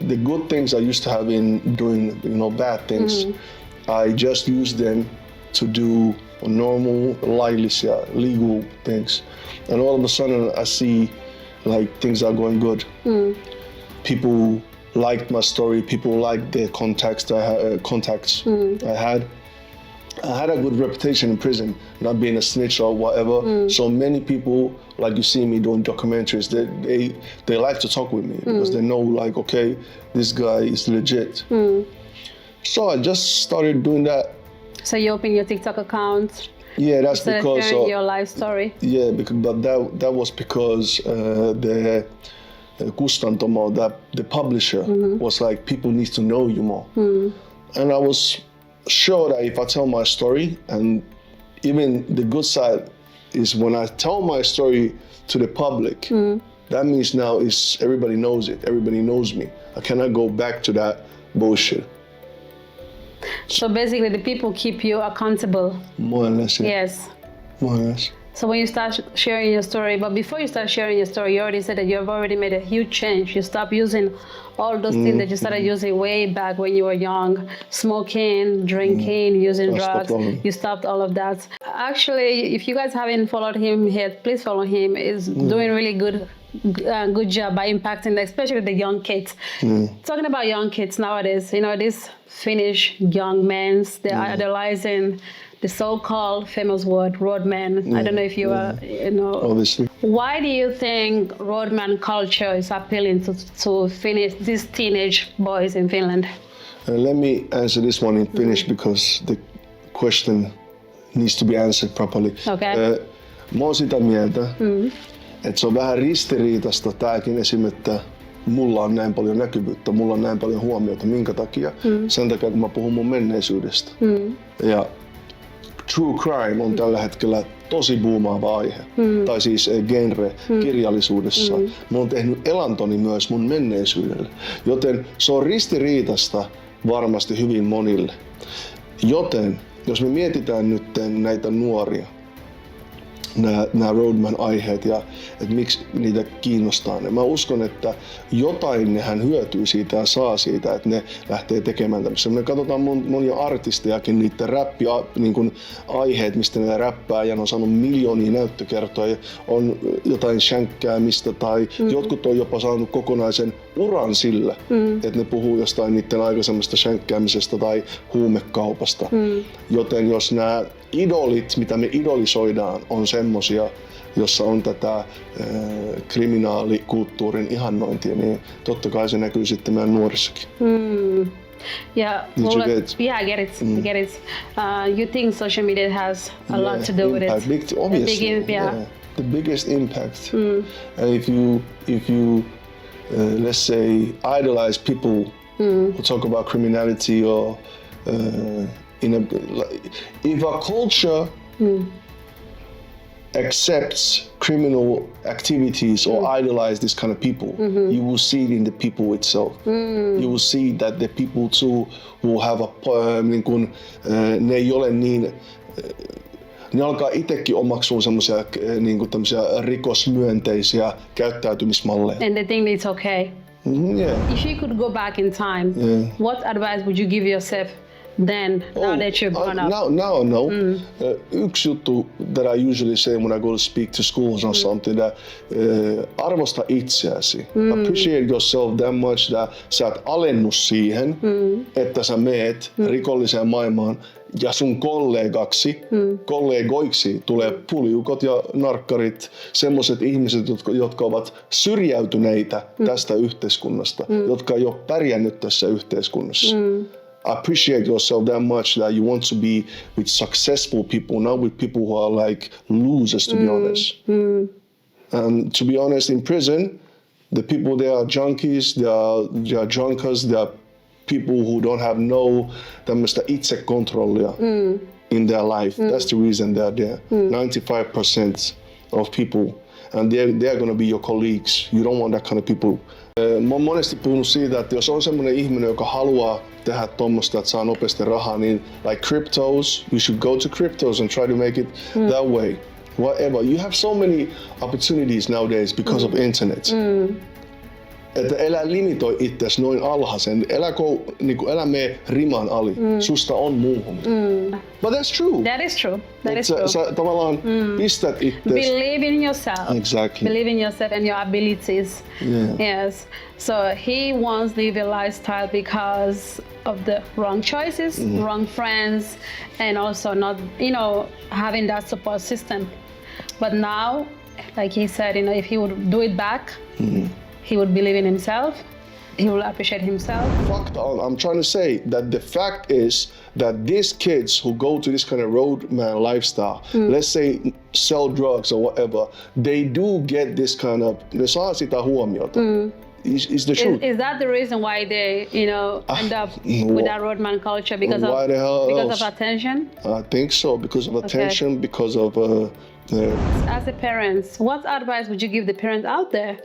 the good things I used to have in doing, bad things, I just used them to do on normal, laillisia, legal things. And all of a sudden I see like things are going good. People liked my story, people liked the contacts I had. I had a good reputation in prison, not being a snitch or whatever. So many people, like you see me doing documentaries, they like to talk with me because they know like, okay, this guy is legit. So I just started doing that. So you open your TikTok account? Yeah, that's because sharing your life story? Yeah, but that was because the Kustantomo, the publisher, was like, people need to know you more. And I was sure that if I tell my story, and even the good side is when I tell my story to the public, that means now is everybody knows it, everybody knows me. I cannot go back to that bullshit. So basically the people keep you accountable? More or less, yeah. Yes. More or less. So when you start sharing your story, but before you start sharing your story, you already said that you have already made a huge change. You stopped using all those things that you started using way back when you were young, smoking, drinking, using drugs. You stopped all of that. Actually, if you guys haven't followed him yet, please follow him. He's doing really good job by impacting, especially the young kids. Talking about young kids nowadays, you know, these Finnish young men, they're idolizing the so-called famous word, roadman. I don't know if you know. Obviously. Why do you think roadman culture is appealing to Finnish, these teenage boys in Finland? Let me answer this one in Finnish because the question needs to be answered properly. Okay. Mä oon sitä mieltä, että se on vähän ristiriitasta tääkin esim. Että mulla on näin paljon näkyvyyttä, mulla on näin paljon huomiota. Minkä takia? Sen takia, kun mä puhun mun menneisyydestä. Ja true crime on tällä hetkellä tosi buumaava aihe, tai siis genre kirjallisuudessa. Mä oon tehnyt elantoni myös mun menneisyydelle, joten se on ristiriitasta varmasti hyvin monille. Joten jos me mietitään nyt näitä nuoria, nämä roadman-aiheet ja että miksi niitä kiinnostaa. Mä uskon, että jotain nehän hyötyy siitä ja saa siitä, että ne lähtee tekemään tämmöistä. Me katsotaan monia artistejakin, niiden aiheet, mistä ne räppää ja ne on saanut miljoonia näyttökertoja, on jotain shänkkäämistä tai jotkut on jopa saanut kokonaisen uran sillä, että ne puhuu jostain niiden aikaisemmasta shänkkäämisestä tai huumekaupasta. Joten jos nämä idolit, mitä me idolisoidaan, on semmosia, jossa on tätä kriminaalikulttuurin ihannointia, niin totta kai se näkyy sitten meidän nuorissakin. Yeah, well, I get it. I get it. You think social media has a lot to do with it? Obviously, the biggest impact. And if you let's say idolize people who talk about criminality or if a culture accepts criminal activities or idolize this kind of people, you will see it in the people itself. You will see that the people too will have ne ei ole niin, ne alkaa itsekin omaksua semmoisia tämmöisiä rikosmyönteisiä käyttäytymismalleja. And they think it's okay. Yeah. If you could go back in time, what advice would you give yourself then, now that you're grown up? Now, no. Yksi juttu that I usually say when I go to speak to schools or something, that arvosta itseäsi. Appreciate yourself that much, that sä et alennu siihen, että sä meet rikolliseen maailmaan ja sun kollegoiksi tulee puljukot ja narkkarit, semmoiset ihmiset, jotka ovat syrjäytyneitä tästä yhteiskunnasta, jotka ei ole pärjännyt tässä yhteiskunnassa. Appreciate yourself that much that you want to be with successful people, not with people who are like losers, to be honest. And to be honest, in prison, the people there are junkies, they are drunkards, they are people who don't have no tämmöistä itsekontrollia in their life. That's the reason they are there. 95% of people, and they're going to be your colleagues. You don't want that kind of people. Mä oon monesti puhunut siitä, että jos on semmoinen ihminen, joka haluaa tehdä tommoista, että saa nopeasti rahaa, niin like cryptos, you should go to cryptos and try to make it that way. Whatever. You have so many opportunities nowadays because of internet. että elä limitoi itses noin alhaisen. Elä mee riman ali. Susta on muuhun. But that's true. That is true. That is Sä true. tavallaan pistät itses. Believe in yourself. Exactly. Believe in yourself and your abilities. Yeah. Yes. So he wants to live a lifestyle because of the wrong choices, wrong friends, and also not, having that support system. But now, like he said, if he would do it back, he would believe in himself. He will appreciate himself. I'm trying to say that the fact is that these kids who go to this kind of roadman lifestyle, let's say sell drugs or whatever, they do get this kind of, ne saa sitä huomiota. Is the truth. Is that the reason why they, end up with that roadman culture because why the hell because else? of attention? I think so, because of attention, because of As a parent, what advice would you give the parents out there,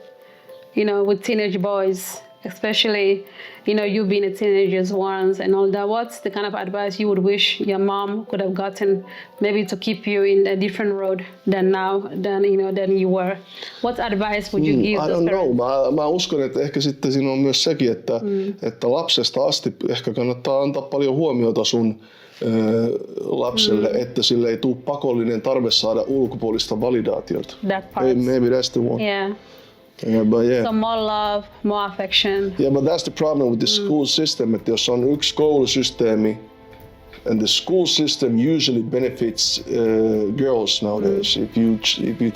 with teenage boys, especially, you've been a teenager once and all that. What's the kind of advice you would wish your mom could have gotten, maybe to keep you in a different road than you were? What advice would you give I those don't know. parents? Mä uskon, että ehkä sitten siinä on myös sekin, että lapsesta asti ehkä kannattaa antaa paljon huomiota sun lapselle, että sille ei tule pakollinen tarve saada ulkopuolista validaatiota. That part. Maybe that's the one. Yeah. But yeah. So more love, more affection. Yeah, but that's the problem with the school system, että jos on yksi koulusysteemi, and the school system usually benefits girls nowadays. If you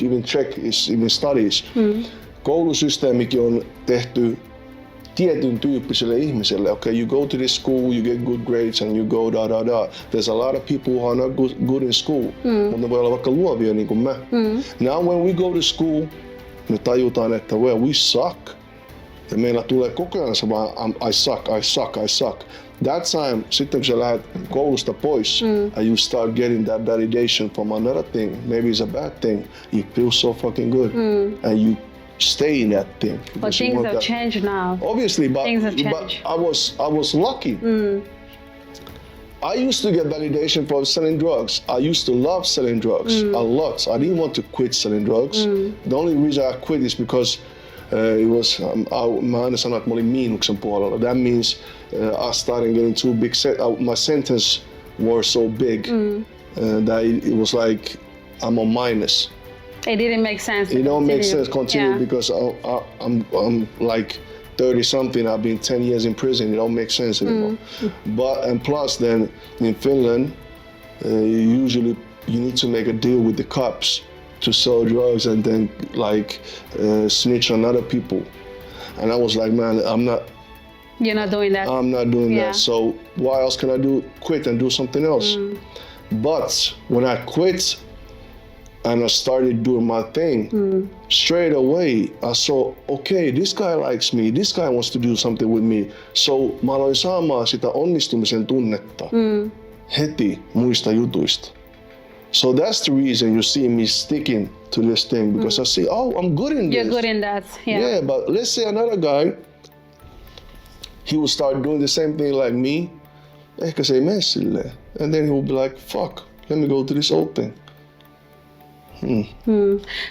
even check even studies, koulusysteemikin on tehty tietyn tyyppiselle ihmiselle. Okay, you go to this school, you get good grades and you go da. There's a lot of people who are not good in school, mutta ne voi olla vaikka luovia niin kuin mä. Now when we go to school, me tajutaan, että we suck. Ja meillä tulee koko ajan se vaan I suck. That time, sitten kun sä lähdet koulusta pois, and you start getting that validation from another thing, maybe it's a bad thing, you feel so fucking good, and you stay in that thing. But things have changed now. Obviously, but I was lucky. I used to get validation for selling drugs. I used to love selling drugs a lot. I didn't want to quit selling drugs. The only reason I quit is because it was, mä aina sanon, että mä olin miinuksen puolella. That means I started getting too big. My sentence were so big that it was like I'm on minus. It didn't make sense. It don't make sense continue because I'm like 30 something. I've been 10 years in prison. It don't make sense anymore. And plus then in Finland, usually you need to make a deal with the cops to sell drugs and then snitch on other people. And I was like, man, You're not doing that. I'm not doing that. So why else can I quit and do something else? But when I quit and I started doing my thing, straight away I saw, okay, this guy likes me, this guy wants to do something with me. So mä aloin saamaan sitä onnistumisen tunnetta heti muista jutuista. So that's the reason you see me sticking to this thing, because I see, I'm good in this. You're good in that, Yeah, but let's say another guy, he will start doing the same thing like me, ehkä se ei mene silleen. And then he will be like, fuck, let me go to this old thing.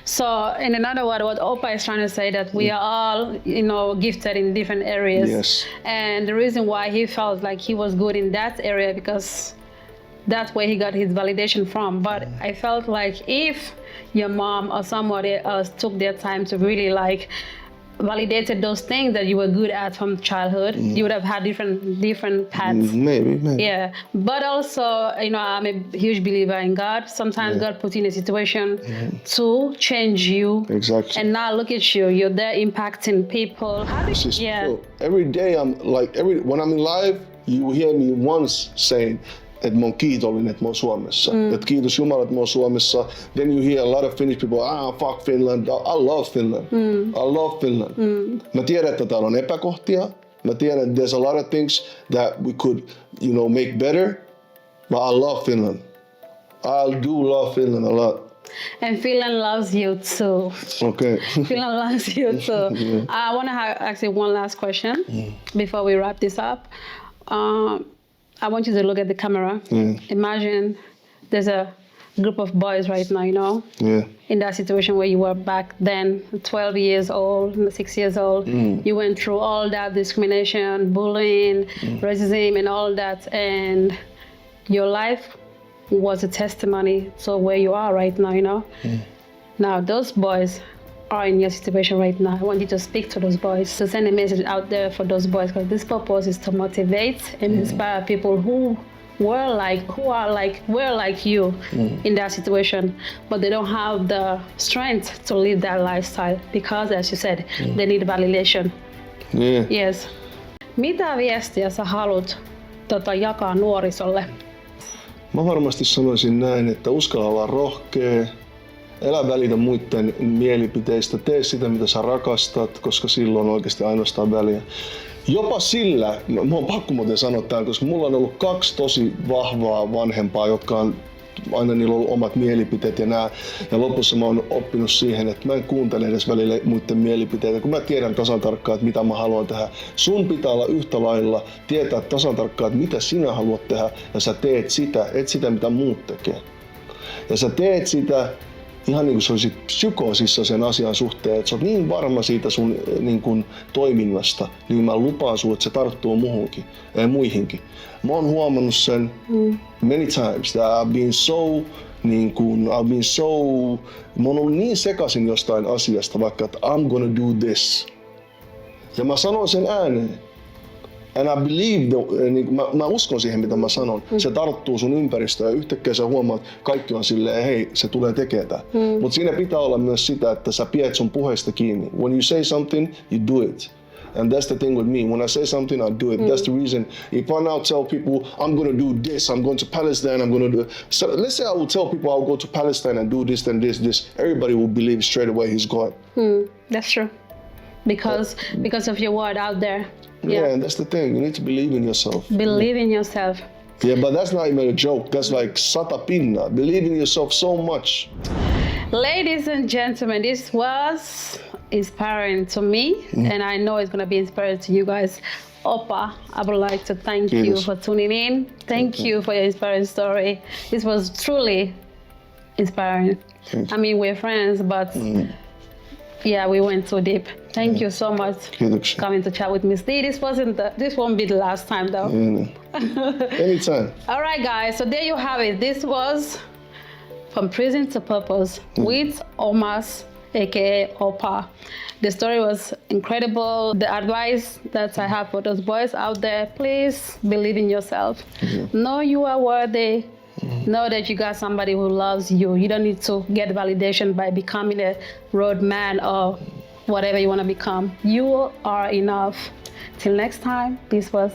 So in another word, what Opa is trying to say that we are all, gifted in different areas. Yes. And the reason why he felt like he was good in that area because that's where he got his validation from. But I felt like if your mom or somebody else took their time to really validated those things that you were good at from childhood, you would have had different paths. Maybe. Yeah, but also, I'm a huge believer in God. Sometimes God puts you in a situation to change you. Exactly. And now look at you, you're there impacting people. Every day when I'm in live, you hear me once saying, että mä oon kiitollinen, että mä oon Suomessa. Että kiitos Jumala, että mä oon Suomessa. Then you hear a lot of Finnish people, fuck Finland. I love Finland. I love Finland. Mä tiedän, että täällä on epäkohtia. Mä tiedän, että there's a lot of things that we could, make better. But I love Finland. I do love Finland a lot. And Finland loves you too. Okay. Finland loves you too. I want to ask you one last question before we wrap this up. I want you to look at the camera. Imagine there's a group of boys right now, you know? Yeah. In that situation where you were back then, 12 years old, 6 years old. You went through all that discrimination, bullying, racism, and all that. And your life was a testimony to where you are right now, you know? Now, those boys are in your situation right now. I want you to speak to those boys, to send a message out there for those boys, because this purpose is to motivate and inspire people who were like you in that situation, but they don't have the strength to live that lifestyle because, as you said, they need validation. Yeah. Yes. Mitä viestiä sä haluat jakaa nuorisolle? Mä varmasti sanoisin näin, että uskalla olla rohkea, elä välitä muiden mielipiteistä, tee sitä mitä sä rakastat, koska silloin on oikeasti ainoastaan väliä. Jopa sillä, mä oon pakko muuten sanoa tämän, koska mulla on ollut 2 tosi vahvaa vanhempaa, jotka on aina niillä on ollut omat mielipiteet ja nää. Ja lopussa mä oon oppinut siihen, että mä en kuuntele edes välillä muiden mielipiteitä, kun mä tiedän tasan tarkkaan, että mitä mä haluan tehdä. Sun pitää olla yhtä lailla tietää tasan tarkkaan, että mitä sinä haluat tehdä, ja sä teet sitä, et sitä mitä muut tekee. Ja sä teet sitä ihan niin kuin sä olisit psykoosissa sen asian suhteen, että sä oot niin varma siitä sun niin kuin toiminnasta, niin mä lupaan sulle, että se tarttuu muihinkin. Mä oon huomannut sen many times that I've been so, mä oon ollut niin sekaisin jostain asiasta, vaikka että I'm gonna do this. Ja mä sanon sen ääneen. And I believe, mä uskon siihen mitä mä sanon. Se tarttuu sun ympäristöön ja yhtäkkiä sä huomaat, että kaikki on silleen, hei, se tulee tekemään tää. Mutta siinä pitää olla myös sitä, että sä pidät sun puheista kiinni. When you say something, you do it. And that's the thing with me. When I say something, I do it. That's the reason. If I now tell people, I'm going to do this, I'm going to Palestine, I'm going to do... So let's say I would tell people I'll go to Palestine and do this and this. Everybody would believe straight away he's God. That's true. Because of your word out there. Yeah, and that's the thing. You need to believe in yourself. Believe in yourself. Yeah, but that's not even a joke. That's like satapinna. Believe in yourself so much. Ladies and gentlemen, this was inspiring to me, and I know it's going to be inspiring to you guys. Opa, I would like to thank you for tuning in. Thank you for your inspiring story. This was truly inspiring. I mean, we're friends, but yeah, we went so deep. Thank you so much for coming to chat with Miss D. This won't be the last time though. Anytime. All right, guys. So there you have it. This was From Prison to Purpose with Omas, aka Opa. The story was incredible. The advice that I have for those boys out there: please believe in yourself. Know you are worthy. Know that you got somebody who loves you. You don't need to get validation by becoming a roadman or whatever you want to become. You are enough. Till next time, this was